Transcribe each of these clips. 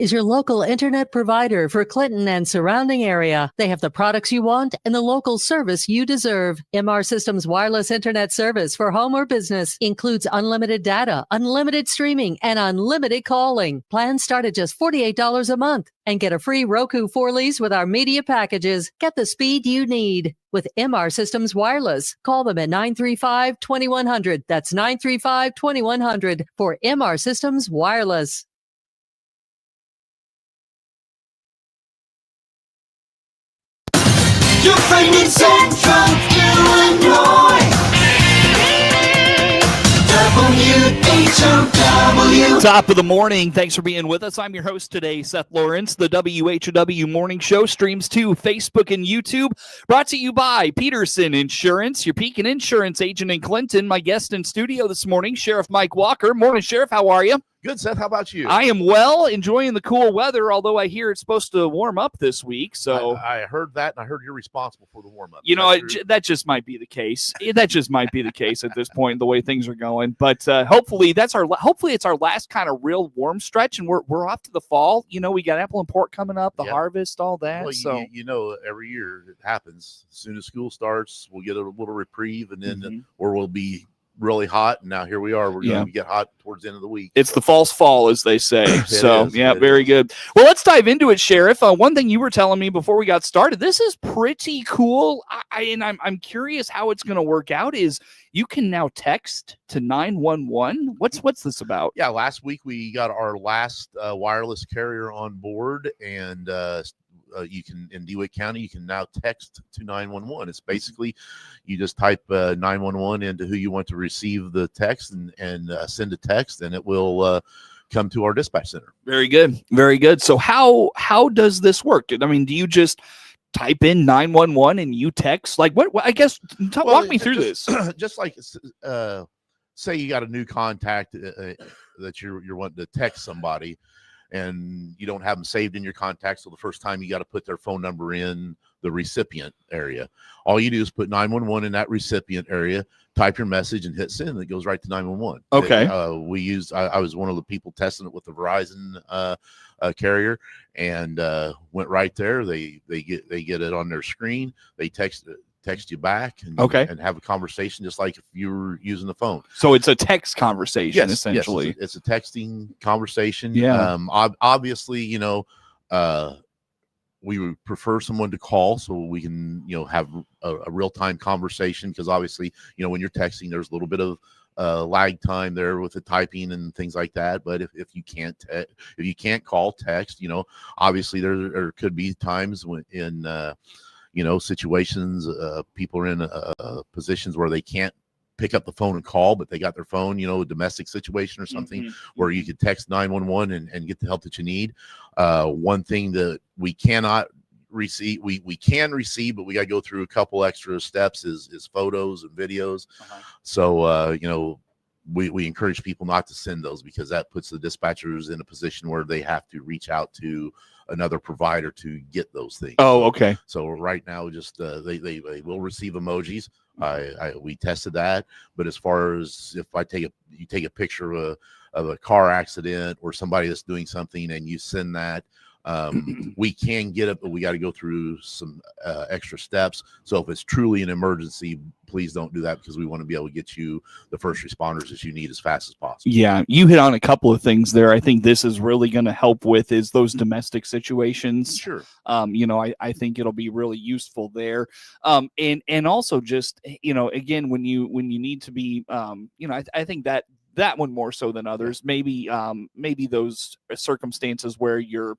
is your local internet provider for Clinton and surrounding area. They have the products you want and the local service you deserve. MR Systems wireless internet service for home or business includes unlimited data, unlimited streaming, and unlimited calling. Plans start at just $48 a month. And get a free Roku 4 lease with our media packages. Get the speed you need with MR Systems Wireless. Call them at 935-2100. That's 935-2100 for MR Systems Wireless. Your friend in Central Illinois. WHOW. Top of the morning. Thanks for being with us. I'm your host today, Seth Lawrence. The WHOW Morning Show streams to Facebook and YouTube. Brought to you by Peterson Insurance, your Pekin Insurance agent in Clinton. My guest in studio this morning, Sheriff Mike Walker. Morning, Sheriff. How are you? Good, Seth. How about you? I am well, enjoying the cool weather, although I hear it's supposed to warm up this week. So I heard that, and I heard you're responsible for the warm-up. You know, that just might be the case. That just might be the case at this point, the way things are going. But hopefully it's our last kind of real warm stretch, and we're off to the fall. You know, we got apple and pork coming up, the harvest, all that. Well, you know, every year it happens. As soon as school starts, we'll get a little reprieve, and then or we'll be really hot, and now here we are. We're going to get hot towards the end of the week. It's the false fall, as they say. So, is. Very good. Well, let's dive into it, Sheriff. One thing you were telling me before we got started, this is pretty cool, I'm curious how it's going to work out, is you can now text to 911. What's this about? Yeah, last week we got our last wireless carrier on board, and you can, in DeWitt County, you can now text to 911. It's basically, you just type 911 into who you want to receive the text and send a text, and it will come to our dispatch center. Very good. Very good. So how does this work? I mean, do you just type in 911 and you text? Like what I guess, walk me through this. Just like, say you got a new contact that you're wanting to text somebody, and you don't have them saved in your contacts. So the first time you got to put their phone number in the recipient area. All you do is put 911 in that recipient area, type your message, and hit send. It goes right to 911. Okay. I was one of the people testing it with the Verizon carrier, and went right there. They get it on their screen. They text you back and have a conversation just like if you were using the phone. So it's a text conversation, essentially. Yes, it's a texting conversation. Yeah. Obviously, you know, we would prefer someone to call so we can, you know, have a real-time conversation, because obviously, you know, when you're texting, there's a little bit of lag time there with the typing and things like that. But if you can't call, text, you know, obviously there could be times when you know, situations, people are in positions where they can't pick up the phone and call, but they got their phone, you know, a domestic situation or something where you could text 911 and get the help that you need. One thing that we cannot receive, we can receive, but we got to go through a couple extra steps is photos and videos. So, you know, we encourage people not to send those, because that puts the dispatchers in a position where they have to reach out to another provider to get those things. Oh, okay. So right now, just they will receive emojis. We tested that, but as far as if you take a picture of a car accident or somebody that's doing something and you send that, we can get it, but we got to go through some extra steps. So if it's truly an emergency, please don't do that, because we want to be able to get you the first responders that you need as fast as possible. Yeah, you hit on a couple of things there. I think this is really going to help with is those domestic situations. Sure. You know, I think it'll be really useful there. And also just, you know, again, when you need to be, you know, I think that one more so than others, maybe those circumstances where you're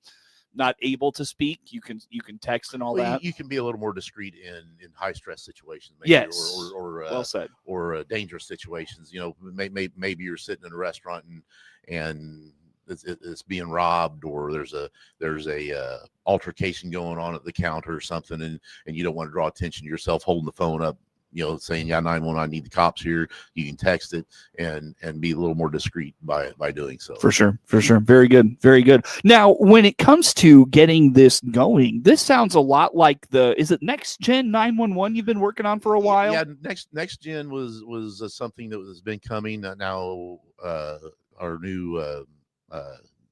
not able to speak, you can text and all that. You can be a little more discreet in high stress situations, maybe, yes, or well said, or dangerous situations. You know, maybe you're sitting in a restaurant and it's being robbed, or there's a altercation going on at the counter or something, and you don't want to draw attention to yourself holding the phone up, you know, saying, yeah, 911, I need the cops here. You can text it and be a little more discreet by doing so. For sure. Very good. Very good. Now, when it comes to getting this going, this sounds a lot like is it Next Gen 911 you've been working on for a while? Yeah, Next Gen was something that has been coming. Now our new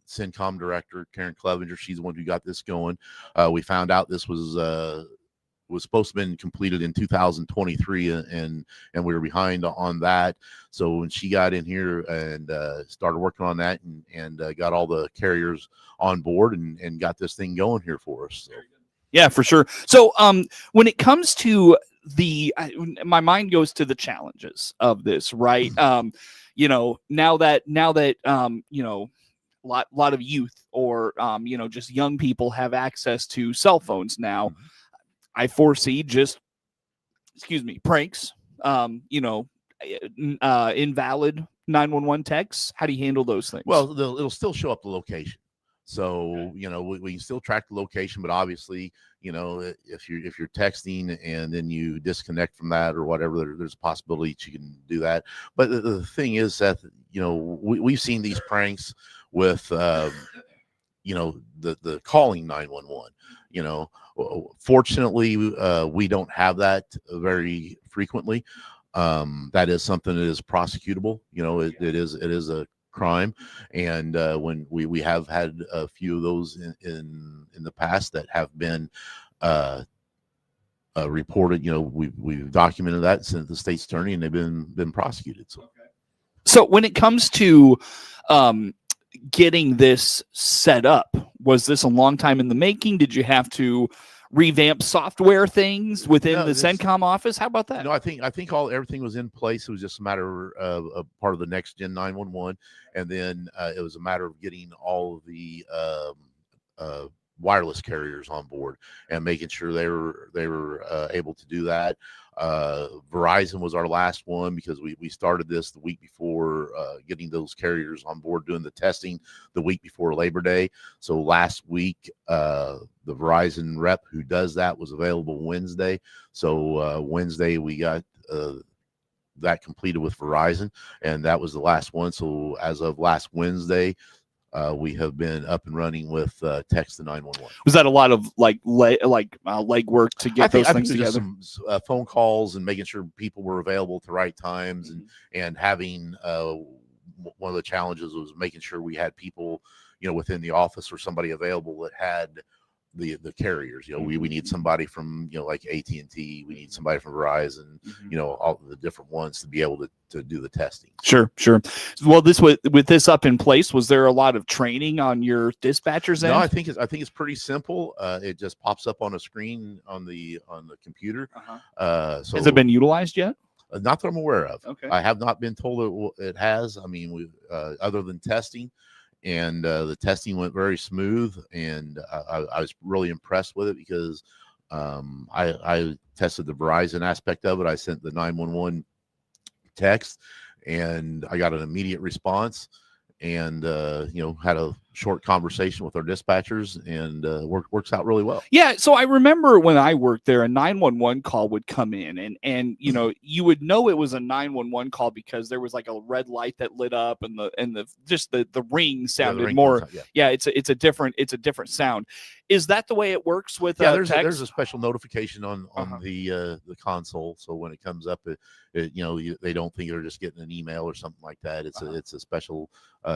CENCOM director, Karen Clevenger. She's the one who got this going. We found out this was supposed to have been completed in 2023, and we were behind on that. So when she got in here and started working on that and got all the carriers on board and got this thing going here for us. So. Yeah, for sure. So when it comes to my mind goes to the challenges of this, right? You know, now that you know, a lot of youth or you know, just young people have access to cell phones now. I foresee just, pranks, you know, invalid 911 texts. How do you handle those things? Well, it'll still show up the location. So, you know, we can still track the location, but obviously, you know, if you're texting and then you disconnect from that or whatever, there's a possibility that you can do that. But the thing is that, you know, we've seen these pranks with, you know, the calling 911, you know. Fortunately, we don't have that very frequently. That is something that is prosecutable. You know, it is a crime, and when we have had a few of those in the past that have been reported. You know, we've documented that, sent the state's attorney, and they've been prosecuted. So when it comes to getting this set up, was this a long time in the making? Did you have to revamp software things within the CENCOM office? How about that? No, I think everything was in place. It was just a matter of a part of the next gen 911, and then it was a matter of getting all of the wireless carriers on board and making sure they were able to do that. Verizon was our last one because we started this the week before getting those carriers on board, doing the testing the week before Labor Day. So last week, the Verizon rep who does that was available Wednesday. So Wednesday we got that completed with Verizon, and that was the last one. So as of last Wednesday, we have been up and running with text to 911. Was that a lot of legwork to get those things together? Some phone calls and making sure people were available at the right times, and having one of the challenges was making sure we had people, you know, within the office or somebody available that had the carriers. You know, we need somebody from, you know, like AT&T, we need somebody from Verizon, you know, all the different ones to be able to do the testing. Sure. Well, with this up in place, was there a lot of training on your dispatchers end? No, I think it's pretty simple. It just pops up on a screen on the computer. So has it been utilized yet? Not that I'm aware of. Okay. I have not been told it has. I mean, we other than testing. And the testing went very smooth, and I was really impressed with it because I tested the Verizon aspect of it. I sent the 911 text, and I got an immediate response, and you know, had a short conversation with our dispatchers, and works out really well. Yeah, so I remember when I worked there, a 911 call would come in, and you know, you would know it was a 911 call because there was like a red light that lit up, and the ring sounded more. It's a different sound. Is that the way it works with there's text? a special notification on the console, so when it comes up, you know, they don't think they're just getting an email or something like that. It's a special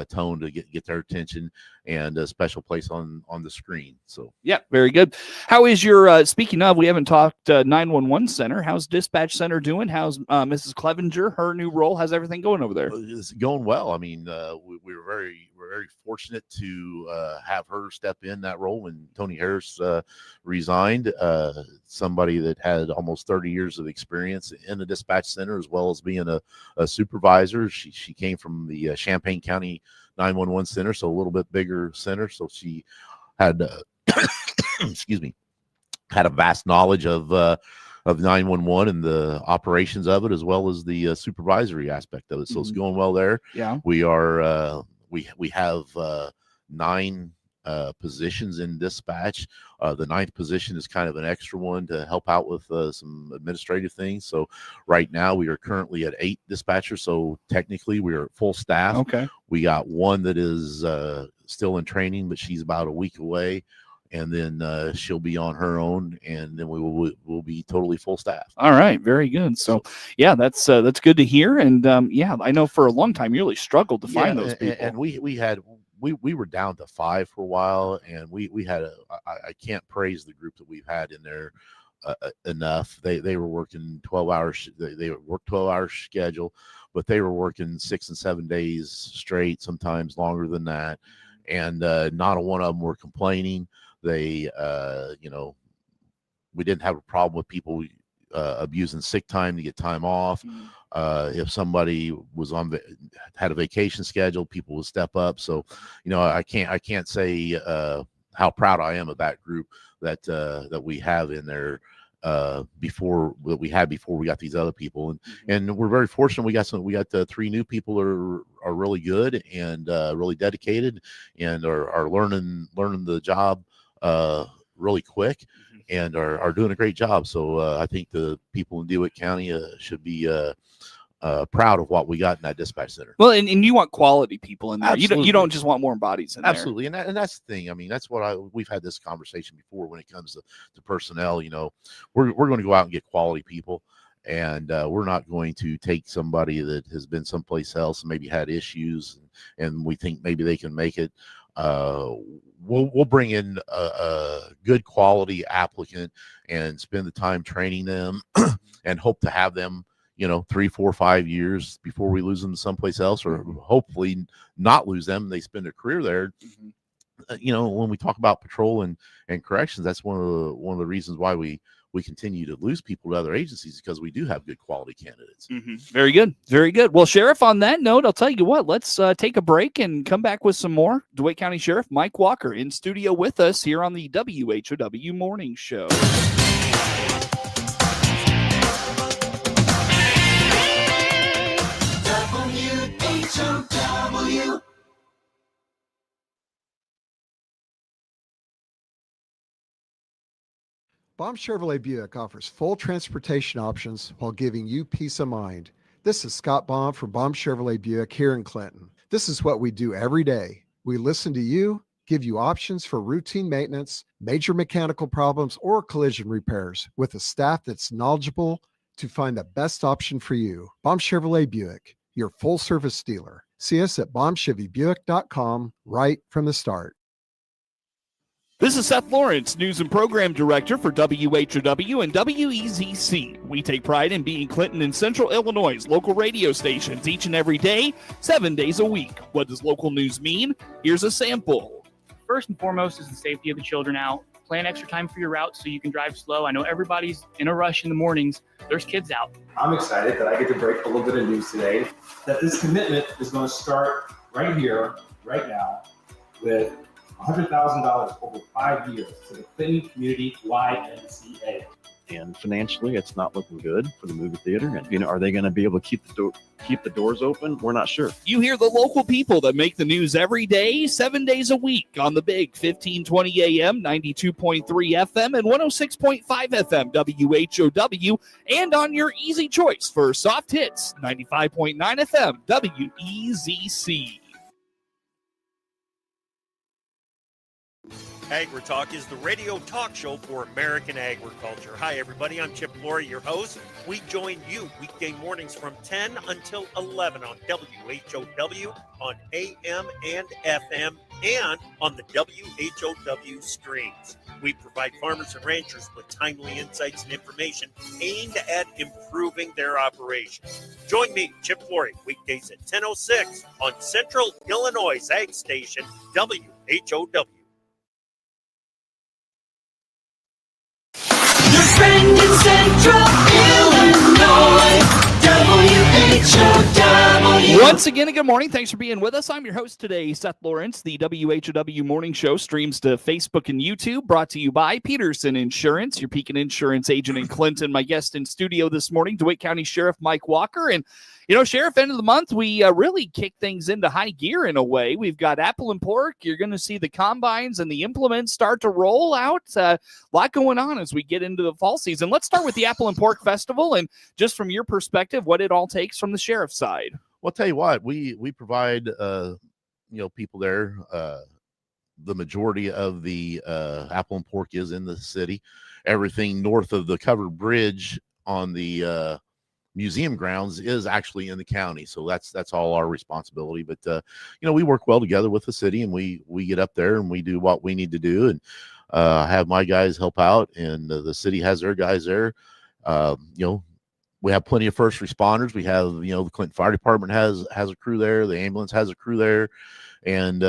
tone to get their attention, and a special place on the screen. So yeah, very good. How is your speaking of, we haven't talked 911 center, how's dispatch center doing? How's Mrs. Clevenger, her new role? How's everything going over there? It's going well. I mean, we were very fortunate to have her step in that role when Tony Harris resigned. Somebody that had almost 30 years of experience in the dispatch center, as well as being a supervisor. She came from the Champaign County 911 center, so a little bit bigger center. So she had, had a vast knowledge of 911 and the operations of it, as well as the supervisory aspect of it. So it's going well there. Yeah, we are. We have 9 positions in dispatch. The 9th position is kind of an extra one to help out with some administrative things. So right now we are currently at 8 dispatchers. So technically we are at full staff. Okay. We got one that is still in training, but she's about a week away. And then she'll be on her own, and then we'll be totally full staff. All right, very good. So yeah, that's good to hear. And yeah, I know for a long time you really struggled to find those people. And we we were down to 5 for a while, and we had I can't praise the group that we've had in there enough. They were working 12 hours. They worked 12-hour schedule, but they were working 6 and 7 days straight, sometimes longer than that. And not a one of them were complaining. They, we didn't have a problem with people abusing sick time to get time off. If somebody was had a vacation schedule, people would step up. So, I can't say how proud I am of that group that we have in there before we got these other people, and we're very fortunate. We got 3 new people are really good and really dedicated and are learning the job really quick and are doing a great job. So I think the people in DeWitt County should be proud of what we got in that dispatch center. Well, and you want quality people in there. Absolutely. You don't just want more bodies in Absolutely. And that's the thing. I mean, that's what we've had this conversation before when it comes to personnel. We're going to go out and get quality people, and we're not going to take somebody that has been someplace else and maybe had issues and we think maybe they can make it. We'll bring in a good quality applicant and spend the time training them and hope to have them 3, 4, 5 years before we lose them to someplace else, or hopefully not lose them. They spend a career there. When we talk about patrol and corrections, that's one of the reasons why we continue to lose people to other agencies, because we do have good quality candidates. Very good. Very good. Well, Sheriff, on that note, I'll tell you what, let's take a break and come back with some more. DeWitt County Sheriff Mike Walker in studio with us here on the WHOW Morning Show. WHOW. Baum Chevrolet Buick offers full transportation options while giving you peace of mind. This is Scott Baum from Baum Chevrolet Buick here in Clinton. This is what we do every day. We listen to you, give you options for routine maintenance, major mechanical problems, or collision repairs with a staff that's knowledgeable to find the best option for you. Baum Chevrolet Buick, your full service dealer. See us at baumchevybuick.com right from the start. This is Seth Lawrence, News and Program Director for WHOW and WEZC. We take pride in being Clinton and Central Illinois' local radio stations each and every day, 7 days a week. What does local news mean? Here's a sample. First and foremost is the safety of the children out. Plan extra time for your route so you can drive slow. I know everybody's in a rush in the mornings. There's kids out. I'm excited that I get to break a little bit of news today, that this commitment is going to start right here, right now, with $100,000 over 5 years to the Clinton Community YMCA. And financially, it's not looking good for the movie theater. And are they going to be able to keep the doors open? We're not sure. You hear the local people that make the news every day, 7 days a week on the big 1520 AM, 92.3 FM, and 106.5 FM WHOW, and on your easy choice for soft hits, 95.9 FM WEZC. AgriTalk is the radio talk show for American agriculture. Hi, everybody. I'm Chip Flory, your host. We join you weekday mornings from 10 until 11 on WHOW, on AM and FM, and on the WHOW streams. We provide farmers and ranchers with timely insights and information aimed at improving their operations. Join me, Chip Flory, weekdays at 10:06 on Central Illinois Ag Station, WHOW. Your friend in Central Illinois, WHOW. Once again, good morning. Thanks for being with us. I'm your host today, Seth Lawrence. The WHOW Morning Show streams to Facebook and YouTube, brought to you by Peterson Insurance, your Pekin Insurance agent in Clinton. My guest in studio this morning, DeWitt County Sheriff Mike Walker. And Sheriff, end of the month, we really kick things into high gear in a way. We've got apple and pork. You're going to see the combines and the implements start to roll out. A lot going on as we get into the fall season. Let's start with the Apple and Pork Festival, and just from your perspective, what it all takes from the sheriff's side. Well, I'll tell you what, we provide, people there. The majority of the apple and pork is in the city. Everything north of the covered bridge on the museum grounds is actually in the county. So that's all our responsibility. But, we work well together with the city, and we get up there and we do what we need to do. And have my guys help out, and the city has their guys there. We have plenty of first responders. We have, the Clinton Fire Department has a crew there. The ambulance has a crew there. And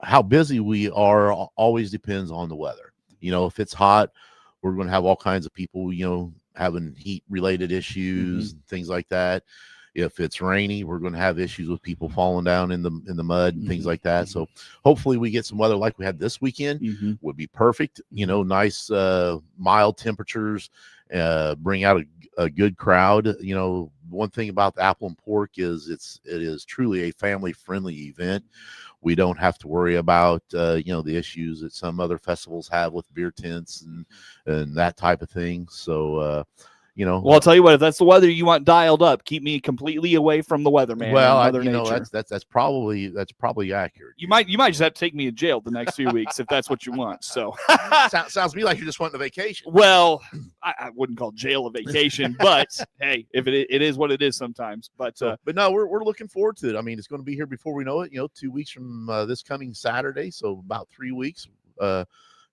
how busy we are always depends on the weather. If it's hot, we're going to have all kinds of people, having heat-related issues, and things like that. If it's rainy, we're going to have issues with people falling down in the mud and things like that. So hopefully we get some weather like we had this weekend. Would be perfect. Nice mild temperatures, bring out a good crowd. One thing about the Apple and Pork is it is truly a family-friendly event. We don't have to worry about the issues that some other festivals have with beer tents and that type of thing. So well, I'll tell you what, if that's the weather you want dialed up, keep me completely away from the weather, man. Well, that's probably accurate. You might just have to take me to jail the next few weeks if that's what you want. So sounds to me like you're just wanting a vacation. Well, I wouldn't call jail a vacation, but hey, if it is what it is sometimes. But no, we're looking forward to it. I mean, it's going to be here before we know it. 2 weeks from this coming Saturday, so about 3 weeks.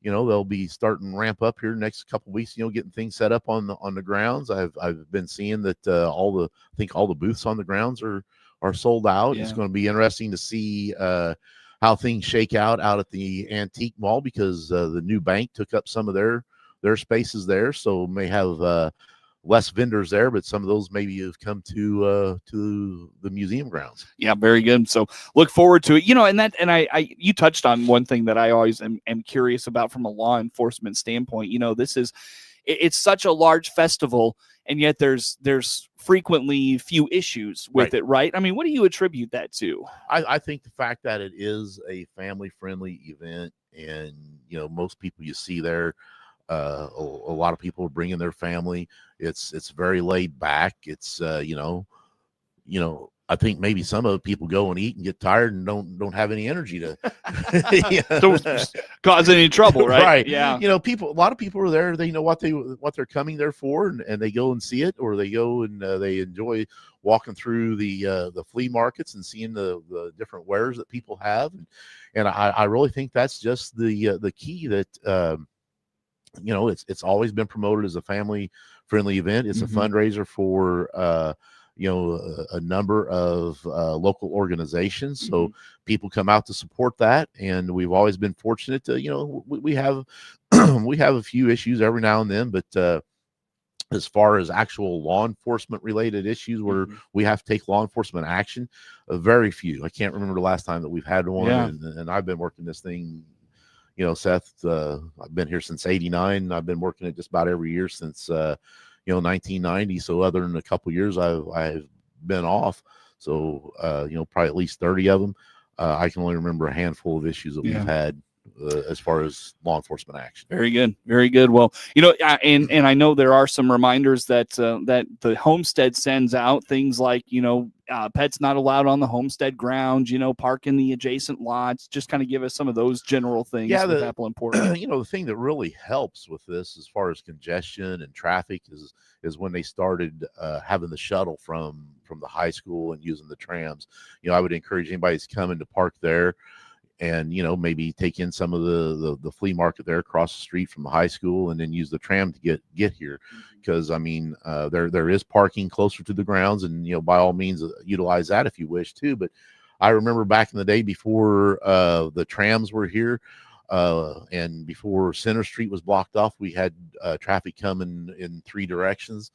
They'll be starting to ramp up here next couple of weeks, getting things set up on the grounds. I've been seeing that all the booths on the grounds are sold out. Yeah. It's going to be interesting to see how things shake out at the Antique Mall, because the new bank took up some of their spaces there. So may have less vendors there, but some of those maybe have come to the museum grounds. Yeah, very good. So look forward to it. You touched on one thing that I always am curious about from a law enforcement standpoint. It's such a large festival, and yet there's frequently few issues with it, right? I mean, what do you attribute that to? I think the fact that it is a family-friendly event, and most people you see there, a lot of people are bringing their family. It's very laid back. It's I think maybe some of the people go and eat and get tired and don't have any energy to don't cause any trouble, right? Right. Yeah. A lot of people are there. They know what they're coming there for, and they go and see it, or they go and they enjoy walking through the flea markets and seeing the different wares that people have, and I really think that's just the key that. It's always been promoted as a family-friendly event. It's a fundraiser for a number of local organizations. So people come out to support that, and we've always been fortunate to we have we have a few issues every now and then, but as far as actual law enforcement related issues where we have to take law enforcement action, very few. I can't remember the last time that we've had one, and I've been working this thing. Seth, I've been here since '89. I've been working it just about every year since 1990. So other than a couple years, I've been off. So probably at least 30 of them. I can only remember a handful of issues that we've had as far as law enforcement action. Very good, very good. Well, and I know there are some reminders that that the homestead sends out, things like pets not allowed on the homestead grounds, park in the adjacent lots. Just kind of give us some of those general things. Yeah, with Apple and Pork. The thing that really helps with this, as far as congestion and traffic, is when they started having the shuttle from the high school and using the trams. I would encourage anybody that's coming to park there, and maybe take in some of the flea market there across the street from the high school, and then use the tram to get here, because there is parking closer to the grounds, and by all means utilize that if you wish to. But I remember back in the day before the trams were here, and before Center Street was blocked off, we had traffic coming in three directions,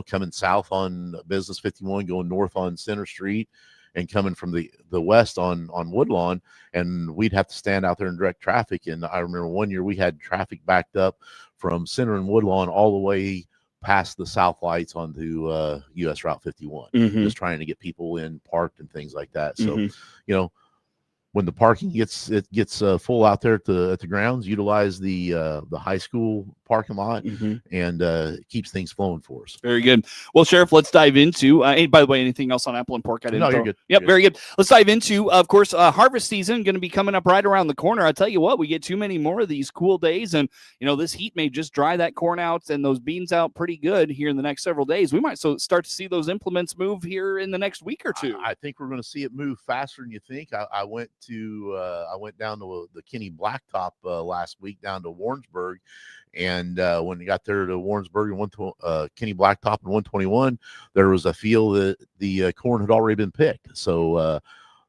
coming south on Business 51, going north on Center Street, and coming from the west on Woodlawn, and we'd have to stand out there and direct traffic. And I remember one year we had traffic backed up from Center and Woodlawn all the way past the south lights onto US Route 51, just trying to get people in parked and things like that. So, when the parking gets full out there at the grounds, utilize the high school parking lot, Mm-hmm. and keeps things flowing for us. Very good. Well, Sheriff, let's dive into. By the way, anything else on apple and pork? I didn't. No, you're throw. good. Yep, You're very good. Let's dive into, of course, harvest season going to be coming up right around the corner. I tell you what, we get too many more of these cool days, and this heat may just dry that corn out and those beans out pretty good here in the next several days. We might start to see those implements move here in the next week or two. I think we're going to see it move faster than you think. I went down to the Kenny Blacktop last week down to Warrensburg, and when we got there to Warrensburg and Kenny Blacktop and 121, there was a field that the corn had already been picked. So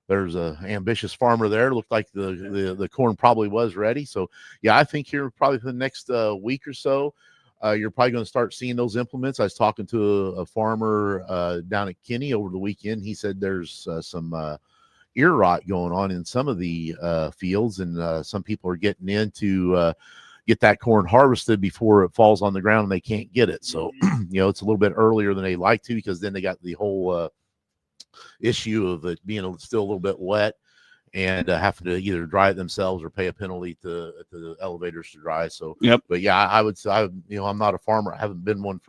there's a ambitious farmer there. Looked like the corn probably was ready. So yeah, I think here probably for the next week or so, you're probably going to start seeing those implements. I was talking to a farmer down at Kenny over the weekend. He said there's some ear rot going on in some of the fields, and some people are getting in to get that corn harvested before it falls on the ground and they can't get it. So, it's a little bit earlier than they like to, because then they got the whole issue of it being still a little bit wet and having to either dry it themselves or pay a penalty to the elevators to dry. So, yep. But yeah, I would say, I'm not a farmer. I haven't been one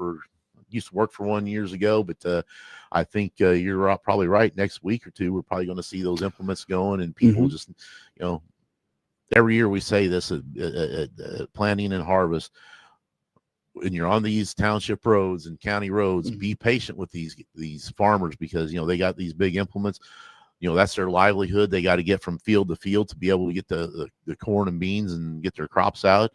used to work for one years ago, but I think you're probably right. Next week or two, we're probably going to see those implements going, and people just, every year we say this at planting and harvest, when you're on these township roads and county roads, be patient with these farmers, because, they got these big implements. That's their livelihood. They got to get from field to field to be able to get the corn and beans and get their crops out.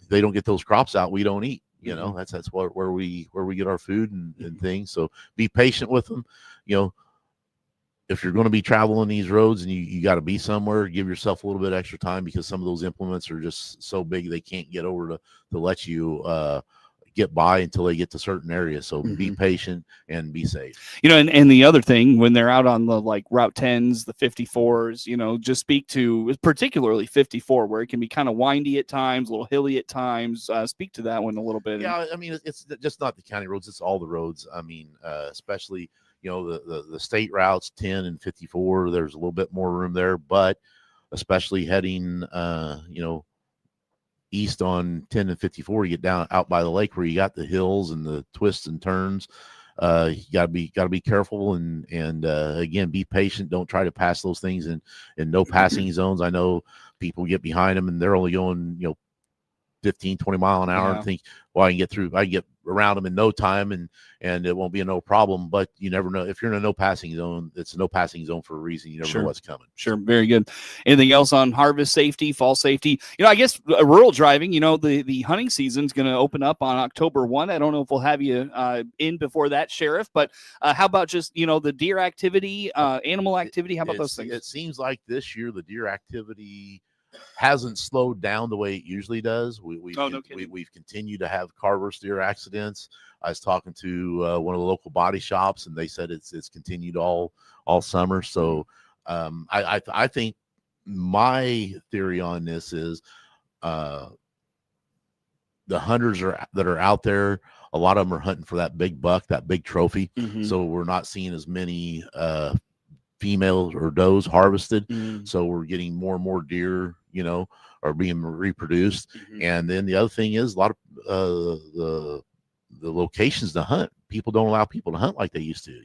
They don't get those crops out, we don't eat. That's where we get our food and things. So be patient with them. If you're going to be traveling these roads and you got to be somewhere, give yourself a little bit extra time, because some of those implements are just so big they can't get over to let you get by until they get to certain areas. So be patient and be safe. And the other thing, when they're out on the Route 10s, the 54s, just speak to particularly 54, where it can be kind of windy at times, a little hilly at times. Speak to that one a little bit. Yeah, I mean, it's just not the county roads; it's all the roads. I mean, especially the state routes 10 and 54. There's a little bit more room there, but especially heading east on 10 and 54, you get down out by the lake where you got the hills and the twists and turns. You gotta be careful and again, be patient. Don't try to pass those things in no passing zones. I know people get behind them and they're only going 15, 20 mile an hour and think, well, I can get around them in no time and it won't be no problem. But you never know. If you're in a no passing zone, it's a no passing zone for a reason. You never know what's coming. Sure. Very good. Anything else on harvest safety, fall safety? I guess rural driving, the hunting season's going to open up on October 1. I don't know if we'll have you in before that, Sheriff, but how about just, the deer activity, animal activity? How about those things? It seems like this year the deer activity hasn't slowed down the way it usually does. We've continued to have carver steer accidents. I was talking to one of the local body shops, and they said it's continued all summer. So I think my theory on this is the hunters that are out there, a lot of them are hunting for that big buck, that big trophy. So we're not seeing as many females or does harvested. So we're getting more and more deer, are being reproduced. And then the other thing is a lot of the locations to hunt. People don't allow people to hunt like they used to.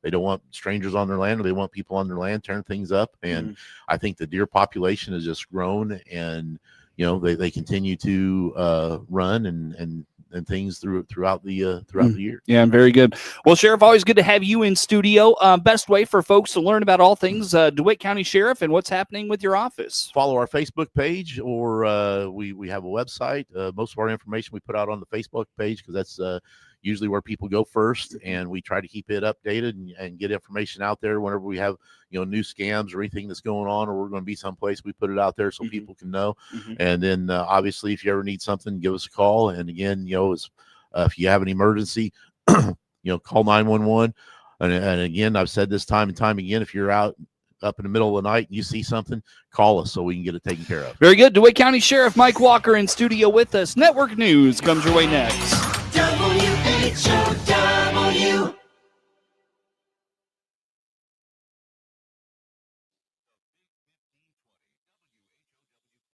They don't want strangers on their land, or they want people on their land, tearing things up. And I think the deer population has just grown, and they continue to run and things throughout the year. Yeah, very good. Well, Sheriff, always good to have you in studio. Best way for folks to learn about all things DeWitt County Sheriff and what's happening with your office. Follow our Facebook page, or we have a website. Most of our information we put out on the Facebook page, because that's usually where people go first, and we try to keep it updated and get information out there whenever we have new scams or anything that's going on, or we're going to be someplace, we put it out there so people can know. And then obviously, if you ever need something, give us a call. And again, if you have an emergency, call 911. And again, I've said this time and time again, if you're out up in the middle of the night and you see something, call us so we can get it taken care of. Very good. DeWitt County Sheriff Mike Walker in studio with us. Network News comes your way next. WHOW.